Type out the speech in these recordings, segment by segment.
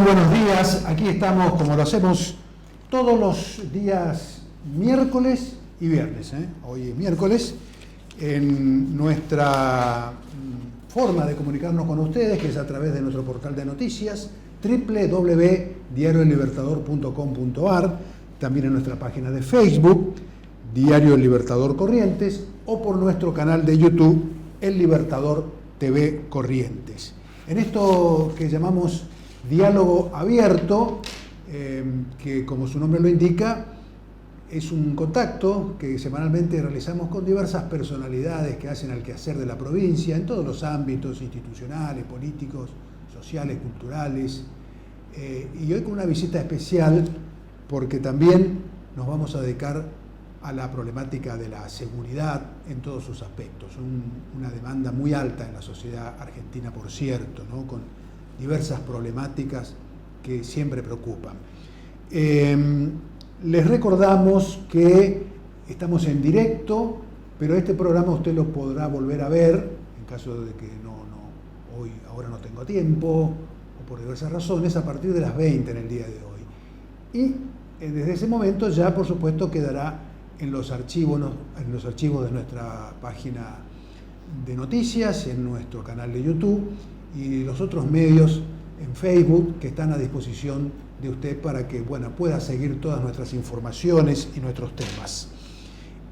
buenos días. Aquí estamos, como lo hacemos todos los días miércoles y viernes. Hoy es miércoles, en nuestra forma de comunicarnos con ustedes, que es a través de nuestro portal de noticias, www.diariolibertador.com.ar, también en nuestra página de Facebook, Diario El Libertador Corrientes, o por nuestro canal de YouTube, El Libertador TV Corrientes. En esto que llamamos diálogo abierto, que como su nombre lo indica, es un contacto que semanalmente realizamos con diversas personalidades que hacen el quehacer de la provincia en todos los ámbitos institucionales, políticos, sociales, culturales, y hoy con una visita especial porque también nos vamos a dedicar a la problemática de la seguridad en todos sus aspectos, una demanda muy alta en la sociedad argentina, por cierto, ¿no? Con diversas problemáticas que siempre preocupan. Les recordamos que estamos en directo, pero este programa usted lo podrá volver a ver en caso de que ahora no tengo tiempo o por diversas razones, a partir de las 20 en el día de hoy. Y desde ese momento ya, por supuesto, quedará en los archivos de nuestra página de noticias, en nuestro canal de YouTube y los otros medios en Facebook que están a disposición de usted para que pueda seguir todas nuestras informaciones y nuestros temas.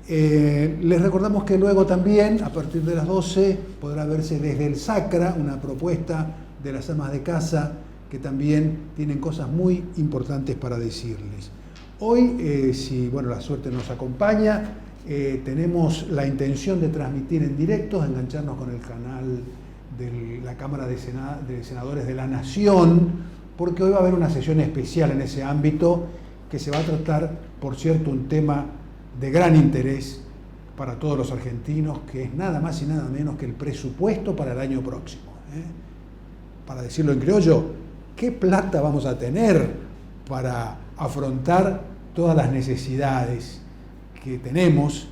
Les recordamos que luego también, a partir de las 12, podrá verse desde el Sacra una propuesta de las amas de casa que también tienen cosas muy importantes para decirles. Hoy, si la suerte nos acompaña, tenemos la intención de transmitir en directo, de engancharnos con el canal de la Cámara de Senadores de la Nación, porque hoy va a haber una sesión especial en ese ámbito que se va a tratar, por cierto, un tema de gran interés para todos los argentinos, que es nada más y nada menos que el presupuesto para el año próximo. Para decirlo en criollo, ¿qué plata vamos a tener para afrontar todas las necesidades que tenemos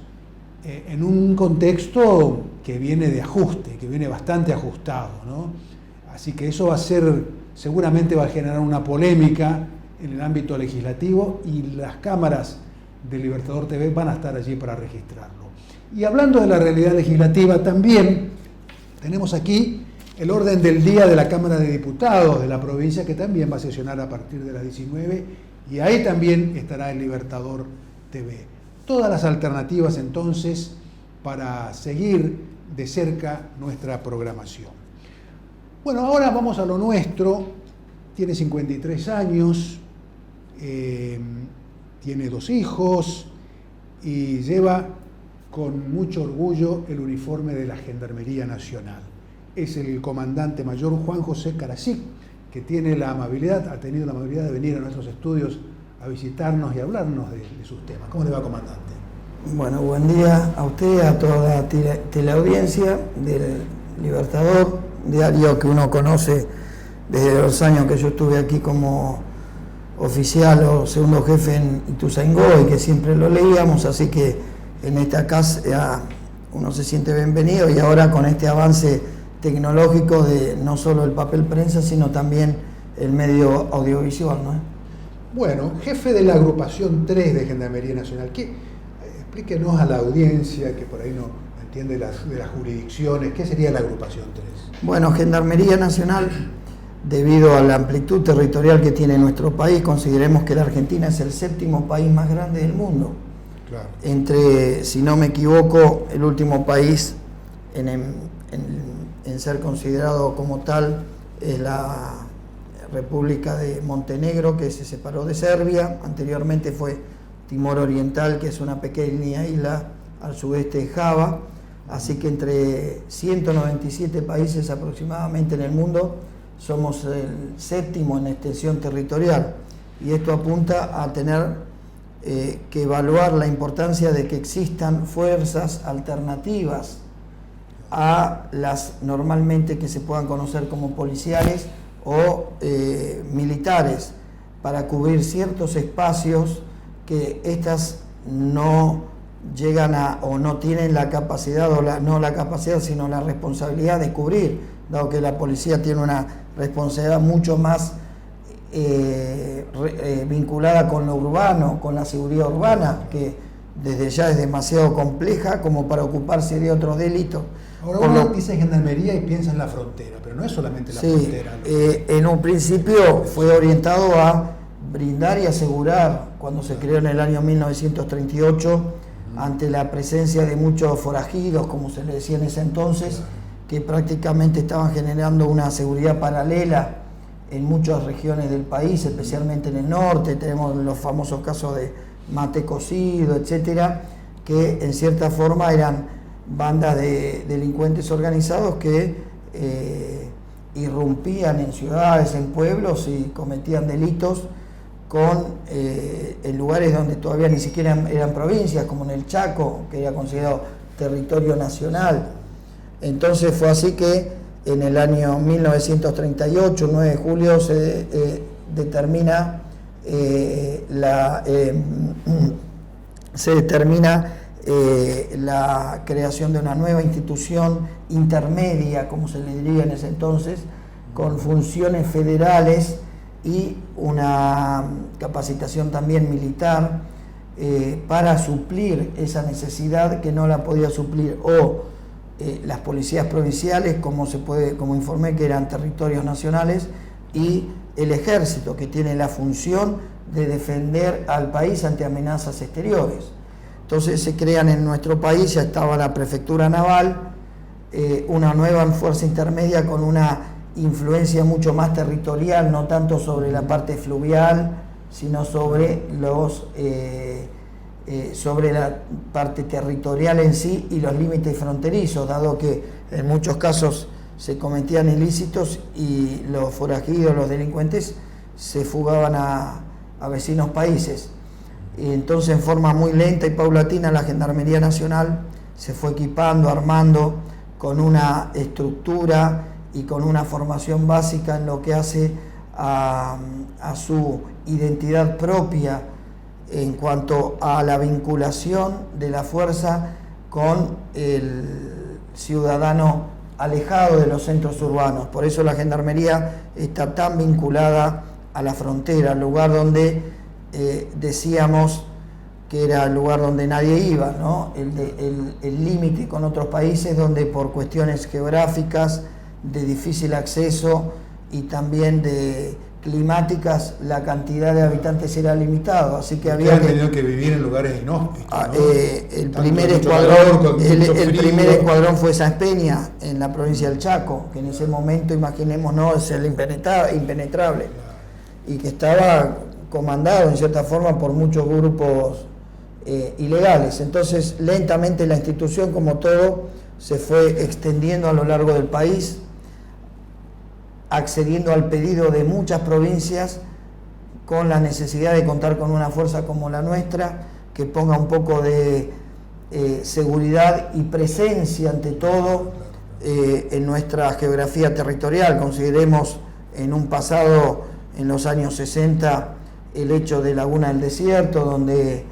en un contexto que viene de ajuste, que viene bastante ajustado, ¿no? Así que eso seguramente va a generar una polémica en el ámbito legislativo y las cámaras de Libertador TV van a estar allí para registrarlo. Y hablando de la realidad legislativa, también tenemos aquí el orden del día de la Cámara de Diputados de la provincia, que también va a sesionar a partir de las 19, y ahí también estará el Libertador TV. Todas las alternativas entonces para seguir de cerca nuestra programación. Bueno, ahora vamos a lo nuestro. Tiene 53 años, tiene 2 hijos y lleva con mucho orgullo el uniforme de la Gendarmería Nacional. Es el comandante mayor Juan José Karasik, que ha tenido la amabilidad de venir a nuestros estudios a visitarnos y hablarnos de sus temas. ¿Cómo le va, comandante? Bueno, buen día a usted, a toda la teleaudiencia del Libertador, diario que uno conoce desde los años que yo estuve aquí como oficial o segundo jefe en Ituzaingó y que siempre lo leíamos, así que en esta casa uno se siente bienvenido y ahora con este avance tecnológico de no solo el papel prensa, sino también el medio audiovisual, ¿no? Bueno, jefe de la agrupación 3 de Gendarmería Nacional, explíquenos a la audiencia que por ahí no entiende de las jurisdicciones, ¿qué sería la agrupación 3? Bueno, Gendarmería Nacional, debido a la amplitud territorial que tiene nuestro país, consideremos que la Argentina es el 7º país más grande del mundo. Claro. Si no me equivoco, el último país en ser considerado como tal es la República de Montenegro, que se separó de Serbia. Anteriormente fue Timor Oriental, que es una pequeña isla al sudeste de Java. Así que entre 197 países aproximadamente en el mundo, somos el 7º en extensión territorial. Y esto apunta a tener que evaluar la importancia de que existan fuerzas alternativas a las normalmente que se puedan conocer como policiales o militares, para cubrir ciertos espacios que estas no llegan o no tienen la capacidad, sino la responsabilidad de cubrir, dado que la policía tiene una responsabilidad mucho más vinculada con lo urbano, con la seguridad urbana, que desde ya es demasiado compleja como para ocuparse de otros delitos. Ahora uno dice gendarmería y piensa en la frontera, pero no es solamente la frontera. En un principio fue orientado a brindar y asegurar, cuando se creó en el año 1938, ante la presencia de muchos forajidos, como se le decía en ese entonces, que prácticamente estaban generando una seguridad paralela en muchas regiones del país, especialmente en el norte. Tenemos los famosos casos de mate cocido, etcétera, que en cierta forma eran bandas de delincuentes organizados que irrumpían en ciudades, en pueblos y cometían delitos en lugares donde todavía ni siquiera eran provincias, como en el Chaco, que era considerado territorio nacional. Entonces fue así que en el año 1938, 9 de julio, se determina la creación de una nueva institución intermedia, como se le diría en ese entonces, con funciones federales y una capacitación también militar para suplir esa necesidad que no la podía suplir las policías provinciales, como informé, que eran territorios nacionales, y el ejército, que tiene la función de defender al país ante amenazas exteriores. Entonces se crean en nuestro país, ya estaba la prefectura naval, una nueva fuerza intermedia con una influencia mucho más territorial, no tanto sobre la parte fluvial, sino sobre la parte territorial en sí y los límites fronterizos, dado que en muchos casos se cometían ilícitos y los forajidos, los delincuentes, se fugaban a vecinos países. Y entonces, en forma muy lenta y paulatina, la Gendarmería Nacional se fue equipando, armando con una estructura y con una formación básica en lo que hace a su identidad propia en cuanto a la vinculación de la fuerza con el ciudadano alejado de los centros urbanos. Por eso la Gendarmería está tan vinculada a la frontera, al lugar donde decíamos que era el lugar donde nadie iba, ¿no? El límite con otros países, donde por cuestiones geográficas, de difícil acceso y también de climáticas, la cantidad de habitantes era limitado, así que había tenido que vivir en lugares inhóspitos, ¿no? El primer escuadrón fue Sáenz Peña, en la provincia del Chaco, que en ese momento, imaginémonos, es el impenetrable, y que estaba comandado en cierta forma por muchos grupos ilegales. Entonces, lentamente la institución, como todo, se fue extendiendo a lo largo del país, accediendo al pedido de muchas provincias con la necesidad de contar con una fuerza como la nuestra, que ponga un poco de seguridad y presencia ante todo en nuestra geografía territorial. Consideremos en un pasado, en los años 60, el hecho de Laguna del Desierto, donde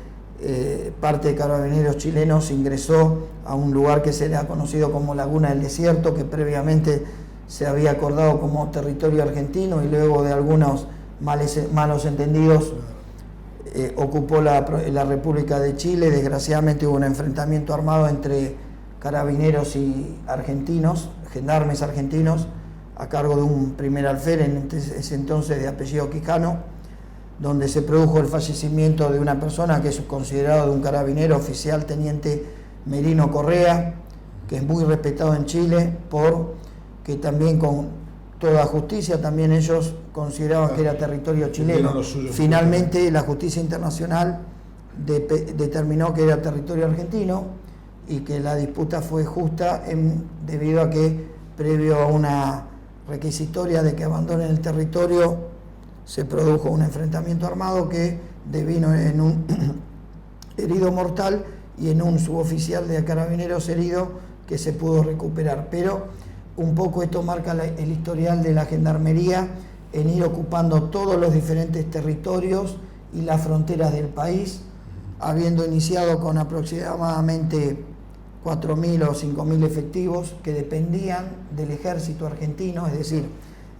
parte de carabineros chilenos ingresó a un lugar que se le ha conocido como Laguna del Desierto, que previamente se había acordado como territorio argentino, y luego de algunos malos entendidos ocupó la República de Chile. Desgraciadamente hubo un enfrentamiento armado entre carabineros y argentinos, gendarmes argentinos, a cargo de un primer alférez en ese entonces de apellido Quijano, donde se produjo el fallecimiento de una persona que es considerado de un carabinero oficial, teniente Merino Correa, que es muy respetado en Chile, que también con toda justicia, también ellos consideraban que era territorio chileno. Finalmente la justicia internacional determinó que era territorio argentino y que la disputa fue justa debido a que, previo a una requisitoria de que abandonen el territorio, se produjo un enfrentamiento armado que devino en un herido mortal y en un suboficial de carabineros herido que se pudo recuperar. Pero un poco esto marca el historial de la Gendarmería en ir ocupando todos los diferentes territorios y las fronteras del país, habiendo iniciado con aproximadamente 4.000 o 5.000 efectivos que dependían del ejército argentino, es decir,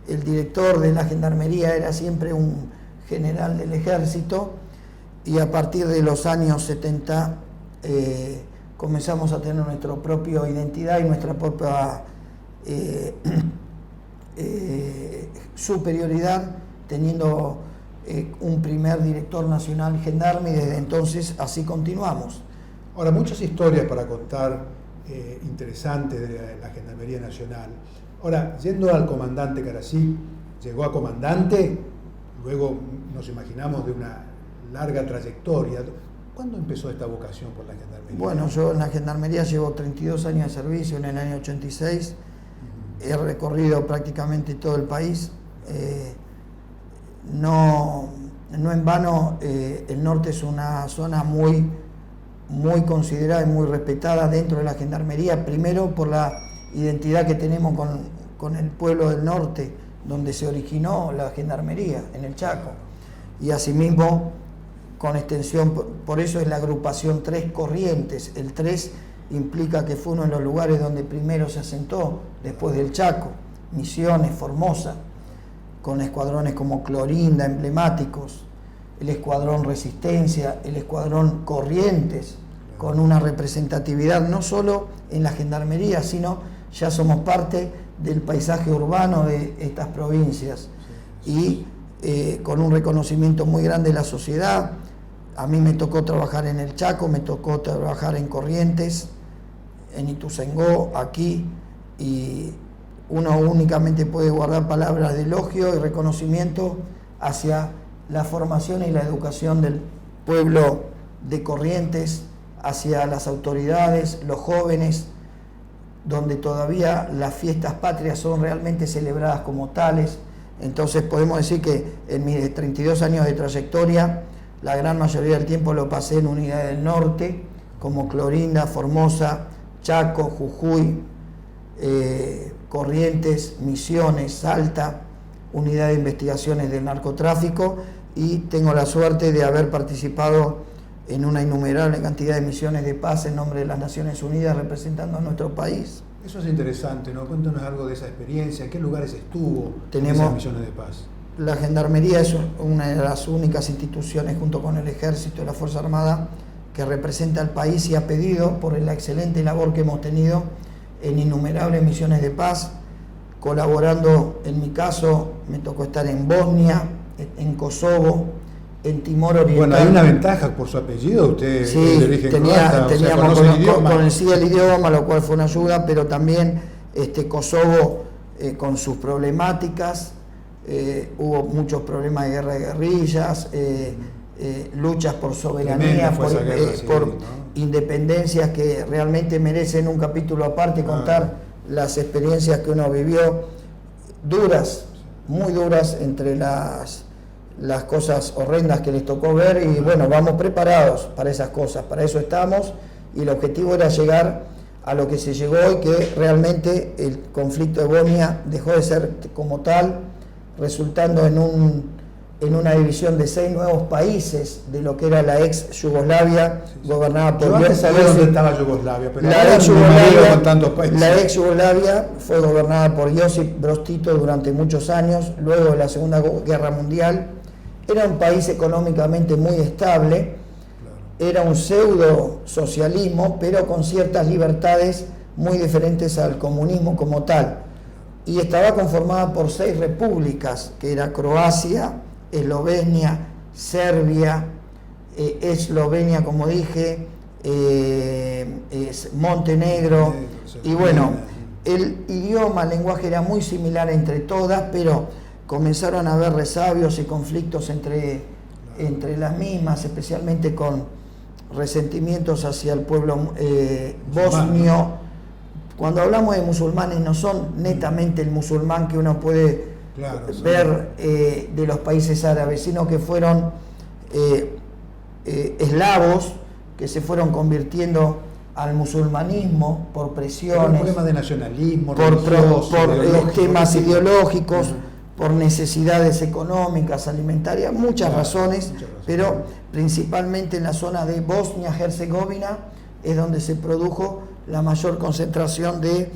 el director de la Gendarmería era siempre un general del ejército, y a partir de los años 70 comenzamos a tener nuestra propia identidad y nuestra propia superioridad, teniendo un primer director nacional gendarme, y desde entonces así continuamos. Ahora, muchas historias para contar interesantes de la Gendarmería Nacional. Ahora, yendo al comandante Carasí, llegó a comandante, luego nos imaginamos de una larga trayectoria. ¿Cuándo empezó esta vocación por la Gendarmería? Bueno, yo en la Gendarmería llevo 32 años de servicio, en el año 86. He recorrido prácticamente todo el país. No en vano, el norte es una zona muy considerada y muy respetada dentro de la Gendarmería, primero por la identidad que tenemos con el pueblo del norte, donde se originó la Gendarmería, en el Chaco, y asimismo con extensión, por eso es la agrupación 3 Corrientes. El 3 implica que fue uno de los lugares donde primero se asentó, después del Chaco, Misiones, Formosa, con escuadrones como Clorinda, emblemáticos, el escuadrón Resistencia, el escuadrón Corrientes, con una representatividad no solo en la Gendarmería, sino ya somos parte del paisaje urbano de estas provincias, y con un reconocimiento muy grande de la sociedad. A mí me tocó trabajar en el Chaco, me tocó trabajar en Corrientes, en Ituzaingó, aquí, y uno únicamente puede guardar palabras de elogio y reconocimiento hacia la formación y la educación del pueblo de Corrientes, hacia las autoridades, los jóvenes, donde todavía las fiestas patrias son realmente celebradas como tales. Entonces podemos decir que en mis 32 años de trayectoria, la gran mayoría del tiempo lo pasé en unidades del norte, como Clorinda, Formosa, Chaco, Jujuy, Corrientes, Misiones, Salta, unidad de investigaciones del narcotráfico, y tengo la suerte de haber participado en una innumerable cantidad de misiones de paz en nombre de las Naciones Unidas, representando a nuestro país. Eso es interesante, ¿no? Cuéntanos algo de esa experiencia, ¿en qué lugares estuvo en Tenemos esas misiones de paz? La Gendarmería es una de las únicas instituciones, junto con el Ejército y la Fuerza Armada, que representa al país y ha pedido por la excelente labor que hemos tenido en innumerables misiones de paz, colaborando. En mi caso me tocó estar en Bosnia, en Kosovo, en Timor Oriental. Bueno, hay una ventaja por su apellido, usted sí, es de origen croata, teníamos conocía el idioma, lo cual fue una ayuda, pero también Kosovo con sus problemáticas, hubo muchos problemas de guerra de guerrillas, luchas por soberanía, por independencias que realmente merecen un capítulo aparte, contar las experiencias que uno vivió, duras, muy duras, entre las cosas horrendas que les tocó ver, y bueno, vamos preparados para esas cosas, para eso estamos, y el objetivo era llegar a lo que se llegó hoy, que realmente el conflicto de Bosnia dejó de ser como tal, resultando en una división de 6 nuevos países de lo que era la ex Yugoslavia, gobernada por Yo antes sabía dónde estaba Yugoslavia, pero la ex Yugoslavia, con tantos países. La ex Yugoslavia fue gobernada por Josip Broz Tito durante muchos años, luego de la Segunda Guerra Mundial. Era un país económicamente muy estable, era un pseudo socialismo, pero con ciertas libertades muy diferentes al comunismo como tal. Y estaba conformada por 6 repúblicas, que era Croacia, Eslovenia, Serbia, Eslovenia, como dije, Montenegro, y bueno, el idioma, el lenguaje era muy similar entre todas, pero comenzaron a haber resabios y conflictos entre las mismas, especialmente con resentimientos hacia el pueblo bosnio. Cuando hablamos de musulmanes, no son netamente el musulmán que uno puede ver de los países árabes, sino que fueron eslavos que se fueron convirtiendo al musulmanismo por presiones, por problemas de nacionalismo, por temas ideológicos, por necesidades económicas, alimentarias, muchas razones, pero principalmente en la zona de Bosnia-Herzegovina es donde se produjo la mayor concentración de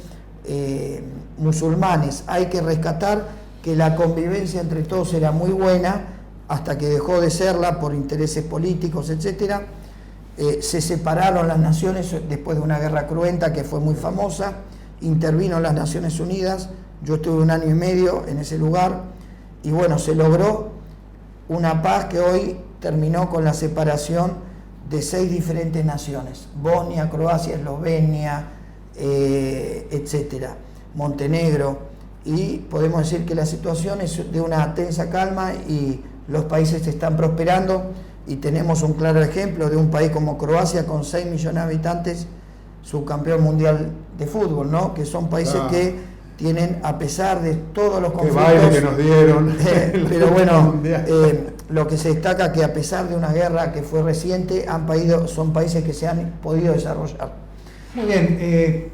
musulmanes. Hay que rescatar que la convivencia entre todos era muy buena, hasta que dejó de serla por intereses políticos, etc. Se separaron las naciones después de una guerra cruenta que fue muy famosa, intervino las Naciones Unidas, yo estuve 1 año y medio en ese lugar, y bueno, se logró una paz que hoy terminó con la separación de 6 diferentes naciones: Bosnia, Croacia, Eslovenia, etcétera, Montenegro, y podemos decir que la situación es de una tensa calma y los países están prosperando, y tenemos un claro ejemplo de un país como Croacia con 6 millones de habitantes, subcampeón mundial de fútbol, ¿no? Que son países que tienen, a pesar de todos los conflictos, qué baile que nos dieron, pero bueno, lo que se destaca es que a pesar de una guerra que fue reciente, son países que se han podido desarrollar. Muy bien,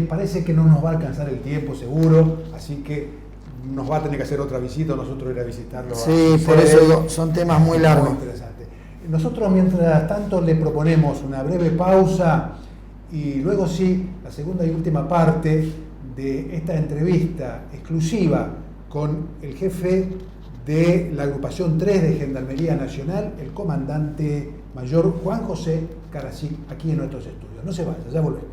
parece que no nos va a alcanzar el tiempo seguro, así que nos va a tener que hacer otra visita, nosotros ir a visitarlo. Sí, por eso digo, son temas muy largos. Muy interesante. Nosotros, mientras tanto, le proponemos una breve pausa y luego sí, la segunda y última parte de esta entrevista exclusiva con el jefe de la agrupación 3 de Gendarmería Nacional, el comandante mayor Juan José Karasik, aquí en nuestros estudios. No se vaya, ya volvemos.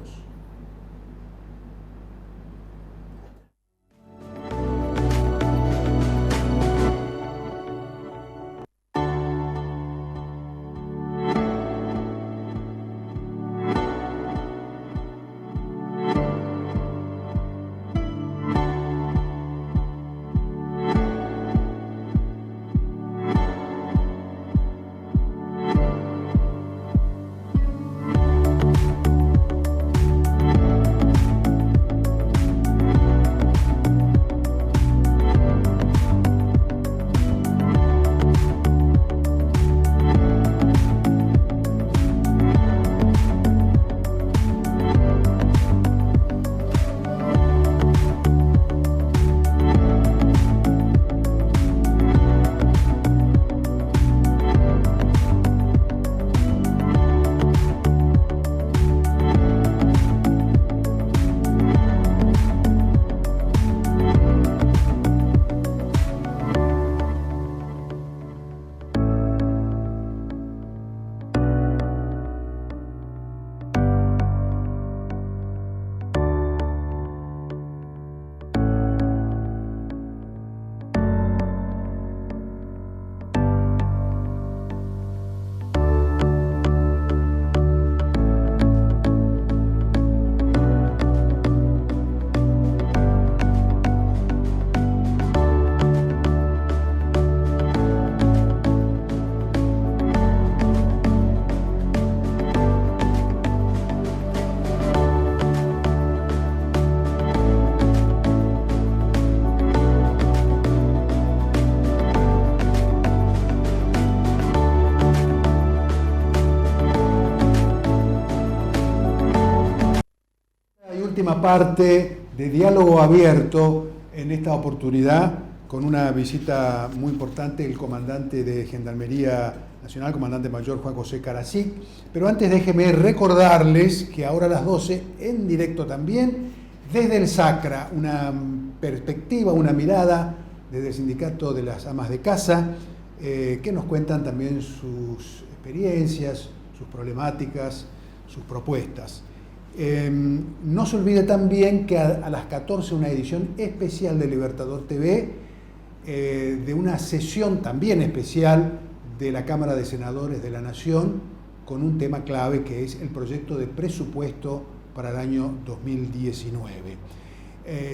Última parte de diálogo abierto en esta oportunidad con una visita muy importante, el comandante de Gendarmería Nacional, comandante mayor Juan José Karasik. Pero antes déjeme recordarles que ahora a las 12, en directo también, desde el SACRA, una perspectiva, una mirada desde el Sindicato de las Amas de Casa, que nos cuentan también sus experiencias, sus problemáticas, sus propuestas. No se olvide también que a las 14 una edición especial de Libertador TV, de una sesión también especial de la Cámara de Senadores de la Nación, con un tema clave que es el proyecto de presupuesto para el año 2019.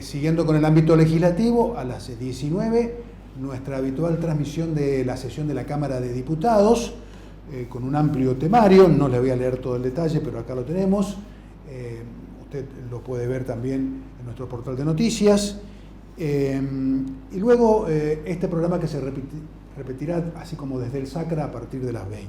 Siguiendo con el ámbito legislativo, a las 19, nuestra habitual transmisión de la sesión de la Cámara de Diputados, con un amplio temario. No les voy a leer todo el detalle, pero acá lo tenemos. Usted lo puede ver también en nuestro portal de noticias. Y luego este programa que se repetirá así como desde el SACRA a partir de las 20.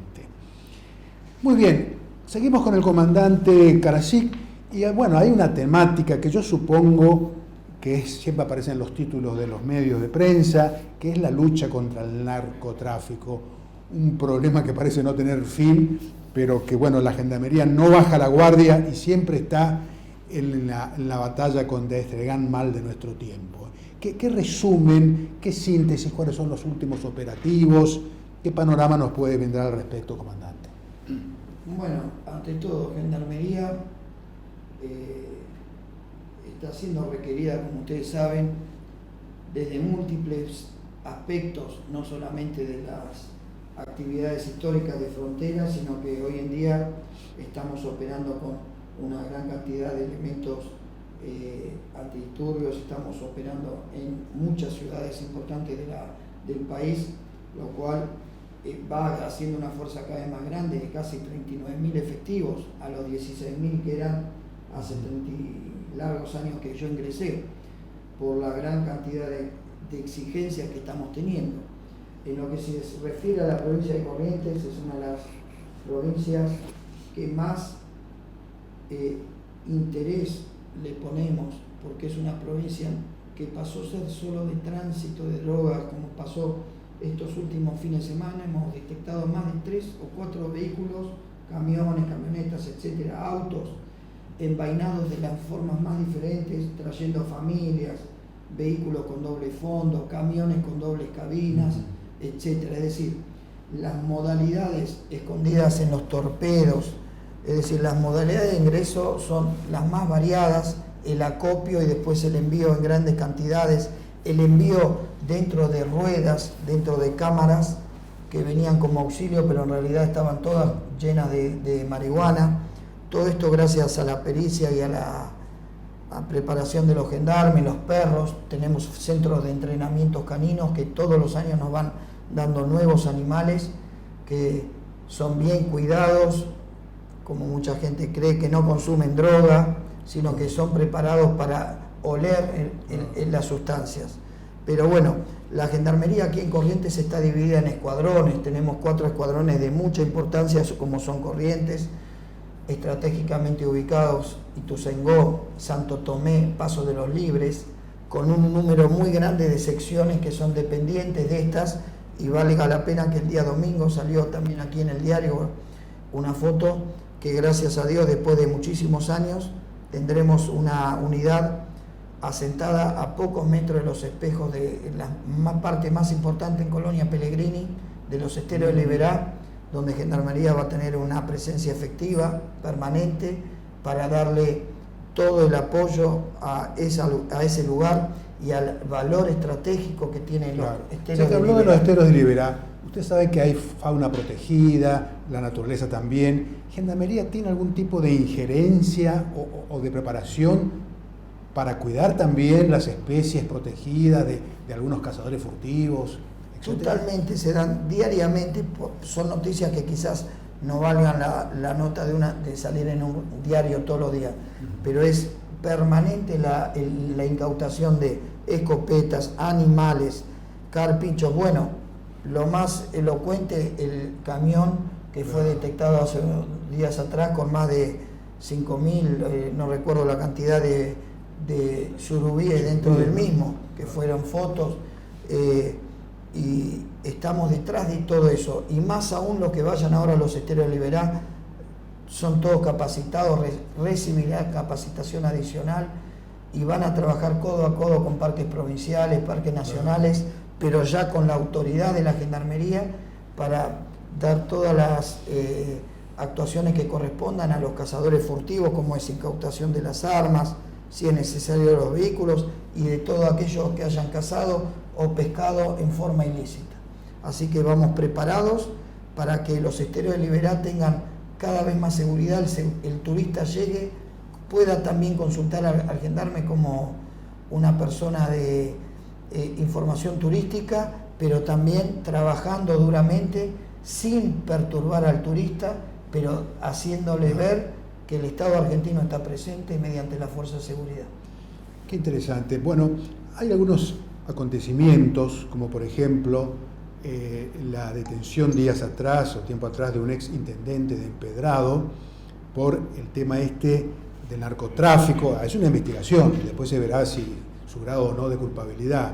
Muy bien, seguimos con el comandante Karasik. Y bueno, hay una temática que yo supongo que siempre aparece en los títulos de los medios de prensa, que es la lucha contra el narcotráfico. Un problema que parece no tener fin, pero que bueno, la Gendarmería no baja la guardia y siempre está en la batalla contra este gran mal de nuestro tiempo. ¿Qué resumen, qué síntesis, cuáles son los últimos operativos? ¿Qué panorama nos puede brindar al respecto, comandante? Bueno, ante todo, Gendarmería está siendo requerida, como ustedes saben, desde múltiples aspectos, no solamente de las actividades históricas de frontera, sino que hoy en día estamos operando con una gran cantidad de elementos antidisturbios, estamos operando en muchas ciudades importantes del país, lo cual va haciendo una fuerza cada vez más grande, de casi 39.000 efectivos a los 16.000 que eran hace 30 largos años que yo ingresé, por la gran cantidad de exigencias que estamos teniendo. En lo que se refiere a la provincia de Corrientes, es una de las provincias que más interés le ponemos, porque es una provincia que pasó a ser solo de tránsito de drogas, como pasó estos últimos fines de semana. Hemos detectado más de 3 o 4 vehículos, camiones, camionetas, etcétera, autos envainados de las formas más diferentes, trayendo familias, vehículos con doble fondo, camiones con dobles cabinas, etcétera. Es decir, las modalidades escondidas en los torpedos, es decir, las modalidades de ingreso son las más variadas, el acopio y después el envío en grandes cantidades, el envío dentro de ruedas, dentro de cámaras que venían como auxilio, pero en realidad estaban todas llenas de marihuana. Todo esto gracias a la pericia y a la preparación de los gendarmes, los perros. Tenemos centros de entrenamientos caninos que todos los años nos van dando nuevos animales que son bien cuidados, como mucha gente cree, que no consumen droga, sino que son preparados para oler en las sustancias. Pero bueno, la Gendarmería aquí en Corrientes está dividida en escuadrones. Tenemos 4 escuadrones de mucha importancia, como son Corrientes, estratégicamente ubicados Ituzaingó, Santo Tomé, Paso de los Libres, con un número muy grande de secciones que son dependientes de estas, y valga la pena que el día domingo salió también aquí en el diario una foto que, gracias a Dios, después de muchísimos años tendremos una unidad asentada a pocos metros de los espejos de la parte más importante en Colonia Pellegrini, de los esteros de Liberá, donde Gendarmería va a tener una presencia efectiva, permanente, para darle todo el apoyo a ese lugar y al valor estratégico que tienen los esteros de Liberá. Se habló de los esteros de Liberá. Usted sabe que hay fauna protegida, la naturaleza también. ¿Gendarmería tiene algún tipo de injerencia o de preparación para cuidar también las especies protegidas de algunos cazadores furtivos, etcétera? Totalmente, se dan diariamente. Son noticias que quizás no valgan la nota de salir en un diario todos los días, pero es permanente la incautación de escopetas, animales, carpinchos. Bueno, lo más elocuente, el camión que fue detectado hace unos días atrás con más de 5.000, no recuerdo la cantidad de surubíes dentro del mismo, que fueron fotos, y estamos detrás de todo eso, y más aún los que vayan ahora a los esteros de Liberá son todos capacitados, recibirán capacitación adicional y van a trabajar codo a codo con parques provinciales, parques nacionales, pero ya con la autoridad de la Gendarmería para dar todas las actuaciones que correspondan a los cazadores furtivos, como es incautación de las armas, si es necesario de los vehículos y de todo aquello que hayan cazado o pescado en forma ilícita. Así que vamos preparados para que los esteros de Liberá tengan cada vez más seguridad, el turista llegue, pueda también consultar al gendarme como una persona de información turística, pero también trabajando duramente sin perturbar al turista, pero haciéndole ver que el Estado argentino está presente mediante la fuerza de seguridad. Qué interesante. Bueno, hay algunos acontecimientos, como por ejemplo la detención días atrás o tiempo atrás de un ex intendente de Empedrado por el tema del narcotráfico. Es una investigación y después se verá si su grado o no de culpabilidad.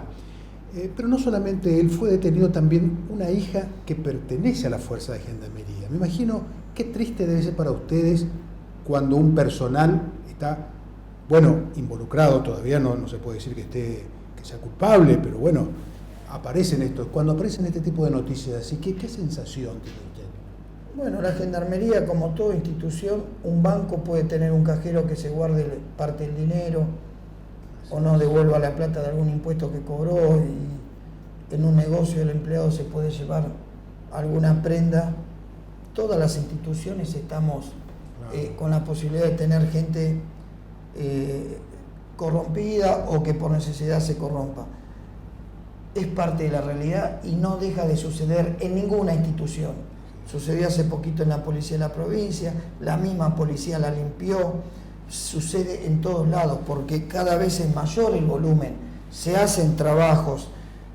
Pero no solamente él, fue detenido también una hija que pertenece a la Fuerza de Gendarmería. Me imagino qué triste debe ser para ustedes cuando un personal está, bueno, involucrado, todavía no se puede decir que sea culpable, pero bueno, cuando aparecen este tipo de noticias así, ¿qué sensación tiene usted? Bueno, la Gendarmería, como toda institución, un banco puede tener un cajero que se guarde parte del dinero o no devuelva la plata de algún impuesto que cobró, y en un negocio el empleado se puede llevar alguna prenda. Todas las instituciones estamos con la posibilidad de tener gente corrompida o que por necesidad se corrompa. Es parte de la realidad y no deja de suceder en ninguna institución. Sucedió hace poquito en la policía de la provincia, la misma policía la limpió, sucede en todos lados porque cada vez es mayor el volumen. Se hacen trabajos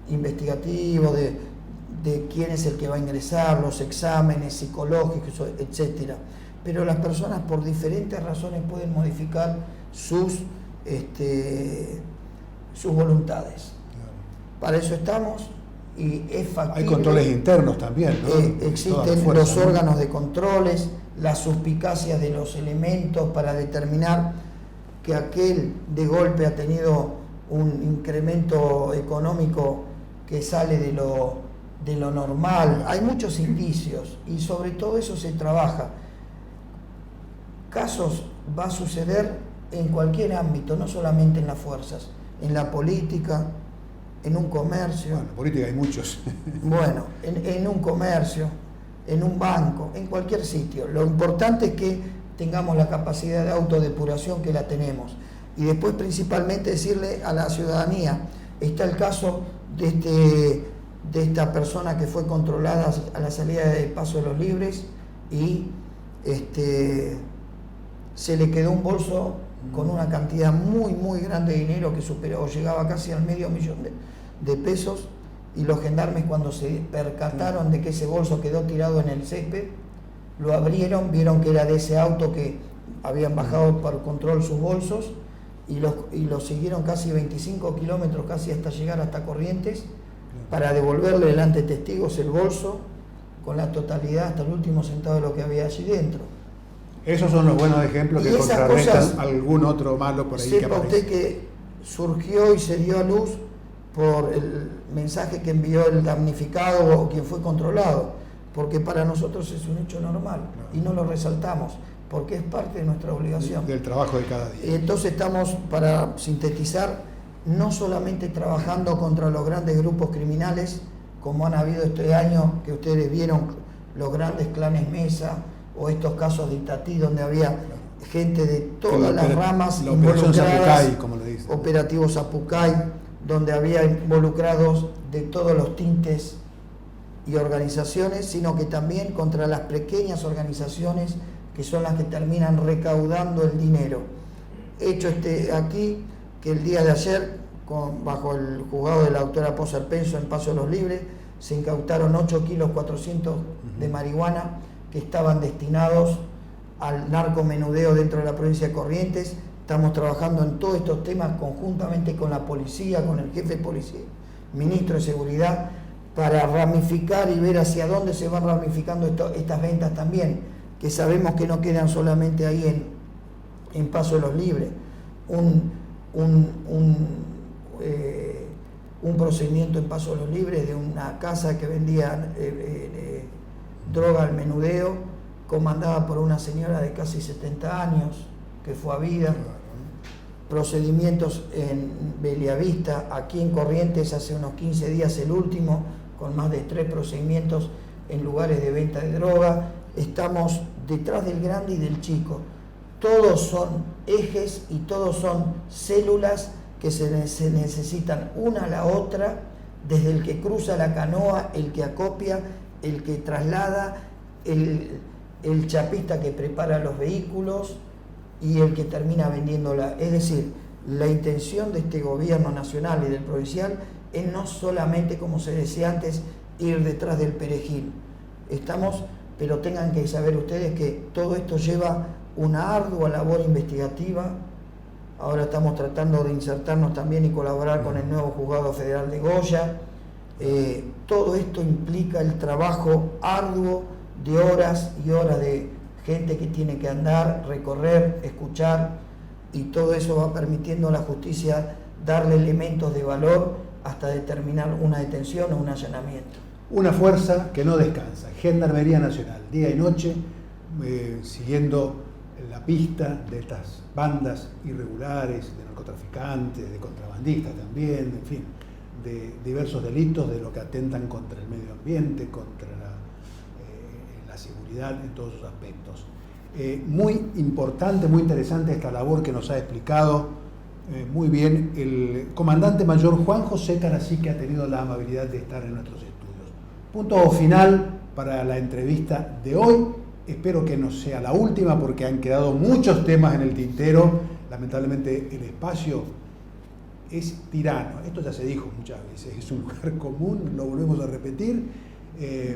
investigativos de quién es el que va a ingresar, los exámenes psicológicos, etcétera. Pero las personas por diferentes razones pueden modificar sus voluntades. Para eso estamos. Y es factible. Hay controles internos también, ¿no? Existen los órganos de controles, las suspicacias de los elementos para determinar que aquel de golpe ha tenido un incremento económico que sale de lo normal. Hay muchos indicios y sobre todo eso se trabaja. Casos va a suceder en cualquier ámbito, no solamente en las fuerzas, en la política, en un comercio. Bueno, en política hay muchos. Bueno, en un comercio, en un banco, en cualquier sitio. Lo importante es que tengamos la capacidad de autodepuración que la tenemos. Y después principalmente decirle a la ciudadanía, está el caso de esta persona que fue controlada a la salida de Paso de los Libres y se le quedó un bolso con una cantidad muy, muy grande de dinero que superó, llegaba casi al $500,000 de pesos, y los gendarmes, cuando se percataron de que ese bolso quedó tirado en el césped, lo abrieron, vieron que era de ese auto que habían bajado por control sus bolsos, y los siguieron casi 25 kilómetros, casi hasta llegar hasta Corrientes, para devolverle delante de testigos el bolso con la totalidad hasta el último centavo de lo que había allí dentro. Esos son los buenos ejemplos que contrarrestan algún otro malo por ahí que aparece. Sepa usted que surgió y se dio a luz por el mensaje que envió el damnificado o quien fue controlado, porque para nosotros es un hecho normal y no lo resaltamos, porque es parte de nuestra obligación. Del trabajo de cada día. Y entonces estamos, para sintetizar, no solamente trabajando contra los grandes grupos criminales, como han habido este año, que ustedes vieron, los grandes clanes Mesa, o estos casos de Itatí, donde había gente de todas las ramas involucradas, Zapucay, como le dicen. Operativo Zapucay, donde había involucrados de todos los tintes y organizaciones, sino que también contra las pequeñas organizaciones que son las que terminan recaudando el dinero. Hecho aquí que el día de ayer, bajo el juzgado de la doctora Poser Penso en Paso de los Libres, se incautaron 8 kilos 400 de marihuana que estaban destinados al narcomenudeo dentro de la provincia de Corrientes. Estamos trabajando en todos estos temas conjuntamente con la policía, con el jefe de policía, ministro de Seguridad, para ramificar y ver hacia dónde se van ramificando estas ventas también, que sabemos que no quedan solamente ahí en Paso de los Libres. Un procedimiento en Paso de los Libres de una casa que vendía droga al menudeo, comandada por una señora de casi 70 años, que fue a vida. Procedimientos en Beliavista, aquí en Corrientes hace unos 15 días el último, con más de 3 procedimientos en lugares de venta de droga. Estamos detrás del grande y del chico. Todos son ejes y todos son células que se necesitan una a la otra, desde el que cruza la canoa, el que acopia, el que traslada, el chapista que prepara los vehículos y el que termina vendiéndola. Es decir, la intención de este gobierno nacional y del provincial es no solamente, como se decía antes, ir detrás del perejil. Pero tengan que saber ustedes que todo esto lleva una ardua labor investigativa. Ahora estamos tratando de insertarnos también y colaborar con el nuevo Juzgado Federal de Goya. Todo esto implica el trabajo arduo de horas y horas de gente que tiene que andar, recorrer, escuchar, y todo eso va permitiendo a la justicia darle elementos de valor hasta determinar una detención o un allanamiento. Una fuerza que no descansa, Gendarmería Nacional, día y noche, siguiendo la pista de estas bandas irregulares, de narcotraficantes, de contrabandistas también, en fin, de diversos delitos, de lo que atentan contra el medio ambiente, contra la seguridad en todos sus aspectos. Muy importante, muy interesante esta labor que nos ha explicado muy bien el comandante mayor Juan José Carasí, que ha tenido la amabilidad de estar en nuestros estudios. Punto final para la entrevista de hoy. Espero que no sea la última porque han quedado muchos temas en el tintero. Lamentablemente el espacio es tirano. Esto ya se dijo muchas veces, es un lugar común, lo volvemos a repetir.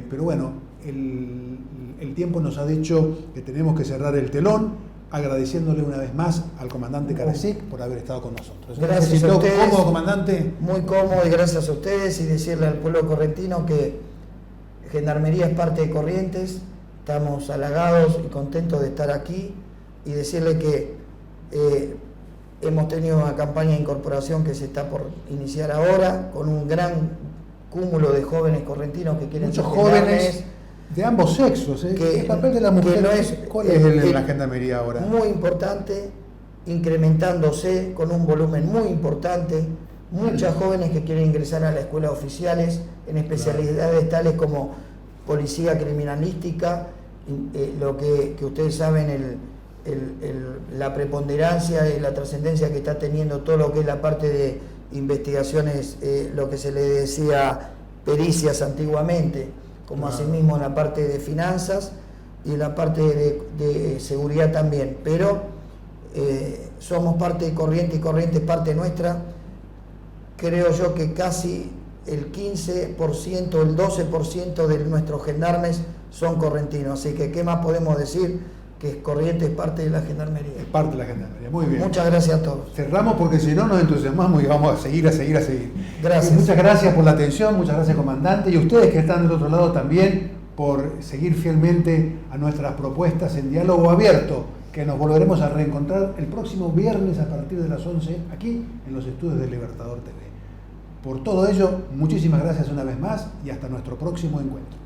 Pero bueno, el tiempo nos ha dicho que tenemos que cerrar el telón, agradeciéndole una vez más al comandante Karasik por haber estado con nosotros. Gracias a ustedes. ¿Cómodo, comandante? Muy cómodo, y gracias a ustedes, y decirle al pueblo correntino que Gendarmería es parte de Corrientes. Estamos halagados y contentos de estar aquí, y decirle que hemos tenido una campaña de incorporación que se está por iniciar ahora, con un gran cúmulo de jóvenes correntinos que quieren muchos jóvenes de ambos sexos. El papel de la mujer, ¿cuál es el de la Gendarmería ahora? Muy importante, incrementándose con un volumen muy importante. Muchas jóvenes que quieren ingresar a la escuela de oficiales en especialidades tales como policía criminalística, lo que ustedes saben, la preponderancia y la trascendencia que está teniendo todo lo que es la parte de investigaciones, lo que se le decía pericias antiguamente, como asimismo en la parte de finanzas y en la parte de seguridad también. Pero somos parte de Corrientes y Corrientes es parte nuestra. Creo yo que casi el 15%, el 12% de nuestros gendarmes son correntinos. Así que, ¿qué más podemos decir? Que Corrientes es parte de la Gendarmería. Es parte de la Gendarmería, muy bien. Muchas gracias a todos. Cerramos porque si no nos entusiasmamos y vamos a seguir. Gracias. Muchas gracias por la atención, muchas gracias, comandante, y ustedes que están del otro lado también por seguir fielmente a nuestras propuestas en diálogo abierto, que nos volveremos a reencontrar el próximo viernes a partir de las 11 aquí en los estudios de Libertador TV. Por todo ello, muchísimas gracias una vez más y hasta nuestro próximo encuentro.